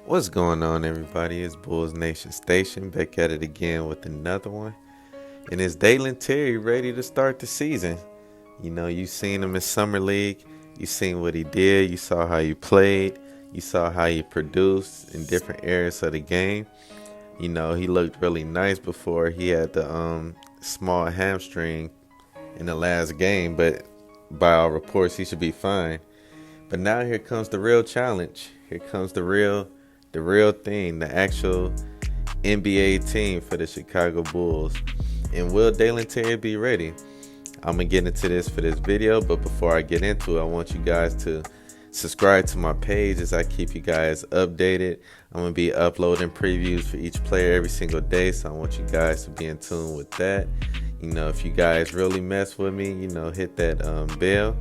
What's going on, everybody? It's Bulls Nation Station back at it again with another one. And it's Dalen Terry ready to start the season. You seen him in Summer League. You seen what he did. You saw how he played. You saw how he produced in different areas of the game. He looked really nice before he had the small hamstring in the last game. But by all reports, he should be fine. But now here comes the real challenge. Here comes the real thing, the actual NBA team for the Chicago Bulls. And will Dalen Terry be ready? I'm going to get into this for this video, but before I get into it, I want you guys to subscribe to my page as I keep you guys updated. I'm going to be uploading previews for each player every single day, so I want you guys to be in tune with that. If you guys really mess with me, hit that bell.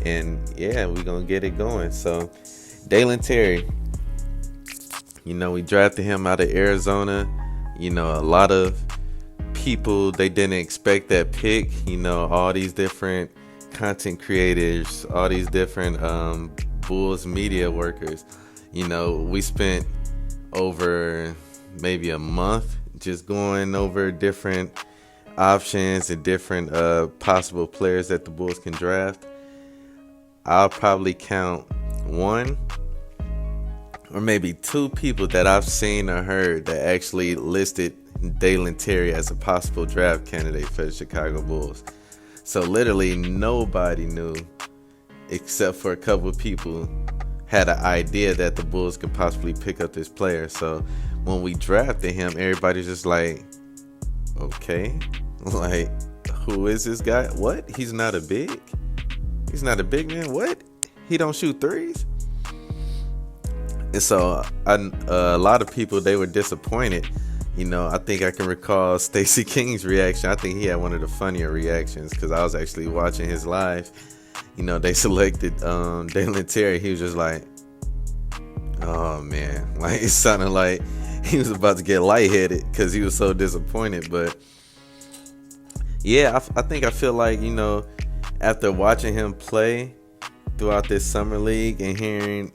And yeah, we're going to get it going. So, Dalen Terry. We drafted him out of Arizona. A lot of people, they didn't expect that pick. All these different content creators, all these different Bulls media workers. We spent over maybe a month just going over different options and different possible players that the Bulls can draft. I'll probably count one or maybe two people that I've seen or heard that actually listed Dalen Terry as a possible draft candidate for the Chicago Bulls. So literally nobody knew, except for a couple of people, had an idea that the Bulls could possibly pick up this player. So when we drafted him, everybody's just like, okay, like, who is this guy? What? He's not a big man? What? He don't shoot threes? And so a lot of people, they were disappointed. I think I can recall Stacey King's reaction. I think he had one of the funnier reactions because I was actually watching his live. They selected Dalen Terry. He was just like, oh man, like it sounded like he was about to get lightheaded because he was so disappointed. But yeah, I feel like, after watching him play throughout this summer league and hearing,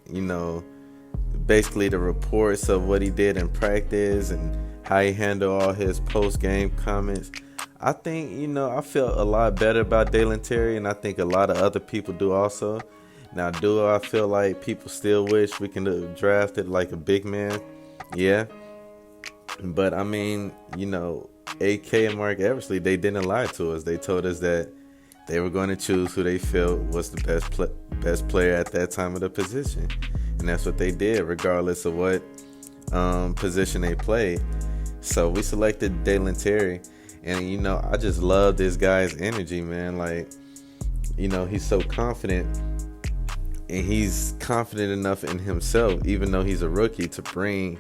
basically the reports of what he did in practice and how he handled all his post-game comments, I think, I felt a lot better about Dalen Terry, and I think a lot of other people do also. Now, do I feel like people still wish we could have drafted like a big man? Yeah. But I mean, AK and Mark Eversley, they didn't lie to us. They told us that they were going to choose who they felt was the best player at that time of the position. And that's what they did, regardless of what position they played. So we selected Dalen Terry. And, I just love this guy's energy, man. Like, he's so confident. And he's confident enough in himself, even though he's a rookie, to bring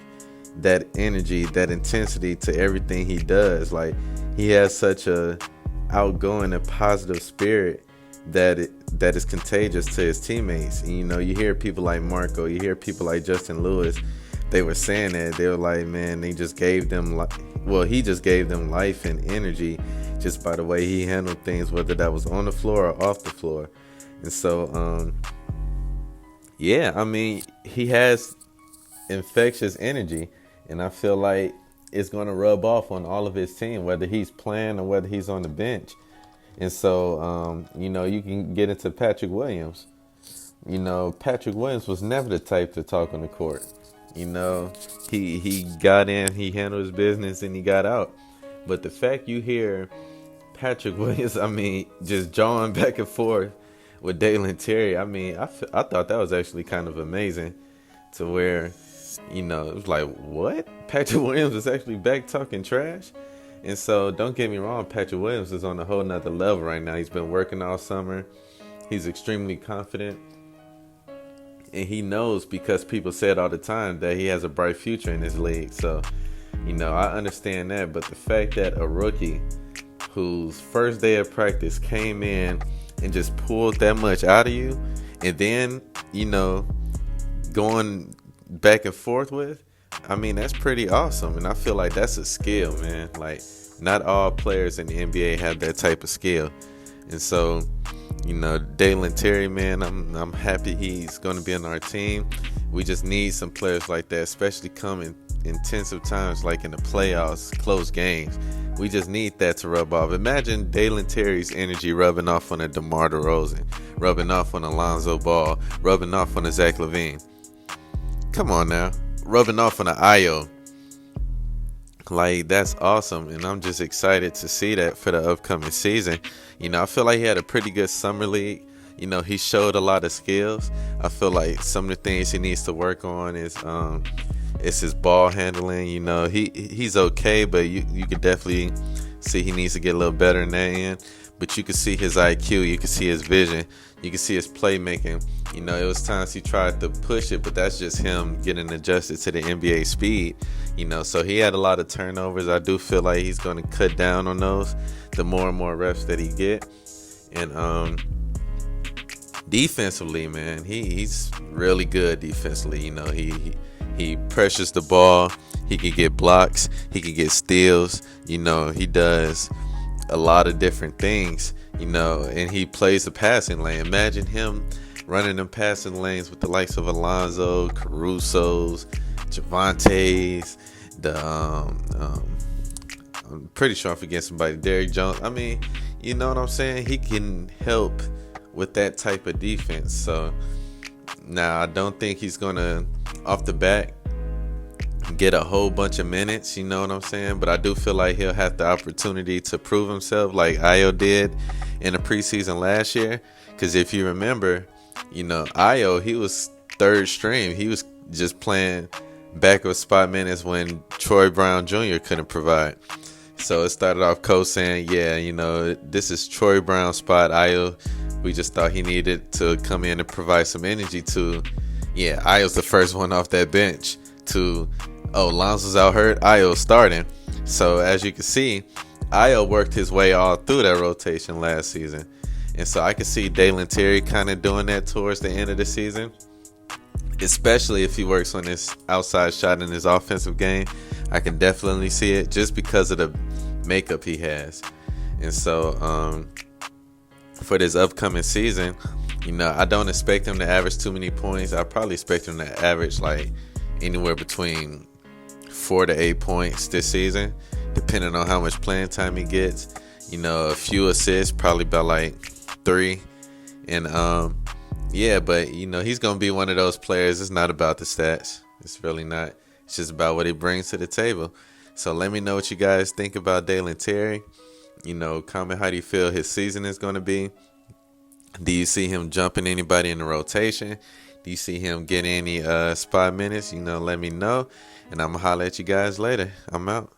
that energy, that intensity to everything he does. Like, he has such a outgoing and positive spirit that is contagious to his teammates. And, you hear people like Marco, you hear people like Justin Lewis, they were saying that. They were like, man, he just gave them life and energy just by the way he handled things, whether that was on the floor or off the floor. And so, yeah, I mean, he has infectious energy, and I feel like it's going to rub off on all of his team, whether he's playing or whether he's on the bench. And so, you can get into Patrick Williams. Patrick Williams was never the type to talk on the court. He got in, he handled his business, and he got out. But the fact you hear Patrick Williams, I mean, just jawing back and forth with Dalen Terry, I mean, I thought that was actually kind of amazing, to where, it was like, what? Patrick Williams is actually back talking trash? And so, don't get me wrong, Patrick Williams is on a whole nother level right now. He's been working all summer. He's extremely confident. And he knows, because people said all the time, that he has a bright future in this league. So, I understand that. But the fact that a rookie whose first day of practice came in and just pulled that much out of you, and then, going back and forth with, I mean, that's pretty awesome. And I feel like that's a skill, man. Like, not all players in the NBA have that type of skill. And so, Dalen Terry, man, I'm happy he's going to be on our team. We just need some players like that, especially coming intensive times like in the playoffs, close games. We just need that to rub off. Imagine Dalen Terry's energy rubbing off on a DeMar DeRozan, rubbing off on Alonzo Ball, rubbing off on a Zach LaVine. Come on now, rubbing off on an Io. Like, that's awesome, and I'm just excited to see that for the upcoming season. I feel like he had a pretty good summer league. He showed a lot of skills. I feel like some of the things he needs to work on is his ball handling. He's okay, but you could definitely see he needs to get a little better in that end. But you can see his IQ, you can see his vision, you can see his playmaking. It was times he tried to push it, but that's just him getting adjusted to the NBA speed. So he had a lot of turnovers. I do feel like he's going to cut down on those the more and more reps that he get. And defensively, man, he's really good defensively. He pressures the ball. He can get blocks. He can get steals. He does a lot of different things. And he plays the passing lane. Imagine him running them passing lanes with the likes of Alonzo, Caruso's, Javante's. I'm pretty sure I'm forgetting somebody. Derrick Jones. I mean, you know what I'm saying? He can help with that type of defense. So now I don't think he's gonna off the bat get a whole bunch of minutes. You know what I'm saying? But I do feel like he'll have the opportunity to prove himself, like Io did in the preseason last year. Because if you remember, Io, he was third string. He was just playing backup spot minutes when Troy Brown Jr. couldn't provide. So it started off Coach saying, this is Troy Brown's spot. Io, we just thought he needed to come in and provide some energy to, Io's the first one off that bench to, Lonzo's out hurt, Io's starting. So as you can see, Io worked his way all through that rotation last season. And so I can see Dalen Terry kind of doing that towards the end of the season, especially if he works on his outside shot in his offensive game. I can definitely see it just because of the makeup he has. And so for this upcoming season, I don't expect him to average too many points. I probably expect him to average like anywhere between 4 to 8 points this season, depending on how much playing time he gets. A few assists, probably about like 3. And but he's gonna be one of those players. It's not about the stats. It's really not. It's just about what he brings to the table. So let me know what you guys think about Dalen Terry. Comment how do you feel his season is going to be. Do you see him jumping anybody in the rotation? Do you see him getting any spot minutes? Let me know. And I'm going to holler at you guys later. I'm out.